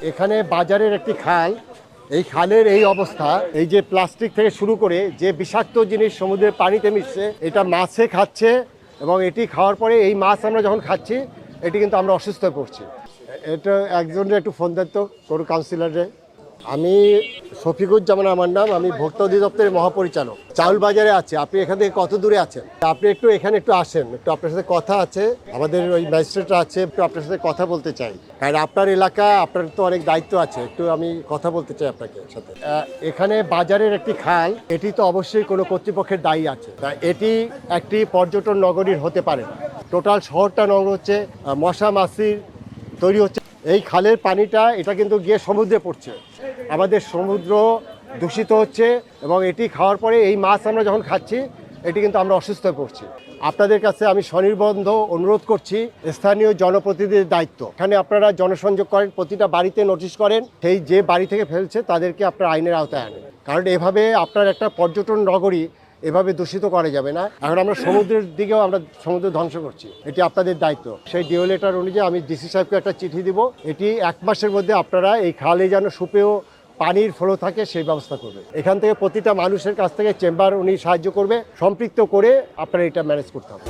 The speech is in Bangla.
এখানে বাজারের একটি খাল, এই খালের এই অবস্থা, এই যে প্লাস্টিক থেকে শুরু করে যে বিষাক্ত জিনিস সমুদ্রের পানিতে মিশছে, এটা মাছে খাচ্ছে এবং এটি খাওয়ার পরে এই মাছ আমরা যখন খাচ্ছি এটি কিন্তু আমরা অসুস্থ হয়ে পড়ছি। এটা একজনের একটু ফোন দেন তো কোনো কাউন্সিলরে। আমি শফিকুজ্জামান আমার নাম, আমি ভোক্তা অধিদপ্তরের মহাপরিচালক। চাউল বাজারে আছে। আপনি এখান থেকে কত দূরে আছেন? আপনি একটু এখানে একটু আসেন, একটু আপনার সাথে কথা আছে, আমাদের ওই ম্যাজিস্ট্রেটরা আছে, একটু আপনার সাথে কথা বলতে চাই। কারণ আপনার এলাকা, আপনার তো অনেক দায়িত্ব আছে, একটু আমি কথা বলতে চাই আপনাকে সাথে। এখানে বাজারের একটি খাল, এটি তো অবশ্যই কোনো কর্তৃপক্ষের দায়ী আছে। এটি একটি পর্যটন নগরীর হতে পারে না। টোটাল শহরটা নগর হচ্ছে মশা মাছির তৈরি হচ্ছে। এই খালের পানিটা এটা কিন্তু গিয়ে সমুদ্রে পড়ছে, আমাদের সমুদ্র দূষিত হচ্ছে এবং এটি খাওয়ার পরে এই মাছ আমরা যখন খাচ্ছি এটি কিন্তু আমরা অসুস্থ হয়ে পড়ছি। আপনাদের কাছে আমি স্বনির্বন্ধ অনুরোধ করছি, স্থানীয় জনপ্রতিনিধিদের দায়িত্ব, এখানে আপনারা জনসংযোগ করেন, প্রতিটা বাড়িতে নোটিশ করেন, সেই যে বাড়ি থেকে ফেলছে তাদেরকে আপনারা আইনের আওতায় আনেন। কারণ এভাবে আপনার একটা পর্যটন নগরী এভাবে দূষিত করা যাবে না। এখন আমরা সমুদ্রের দিকেও আমরা সমুদ্র ধ্বংস করছি, এটি আপনাদের দায়িত্ব। সেই ডিও লেটার অনুযায়ী আমি ডিসি সাহেবকে একটা চিঠি দিব, এটি 1 মাসের মধ্যে আপনারা এই খালে যেন সুপেয় পানির ফ্লো থাকে সেই ব্যবস্থা করবে। এখান থেকে প্রতিটা মানুষের কাছ থেকে চেম্বার উনি সাহায্য করবে, সম্পৃক্ত করে আপনারা এটা ম্যানেজ করতে হবে।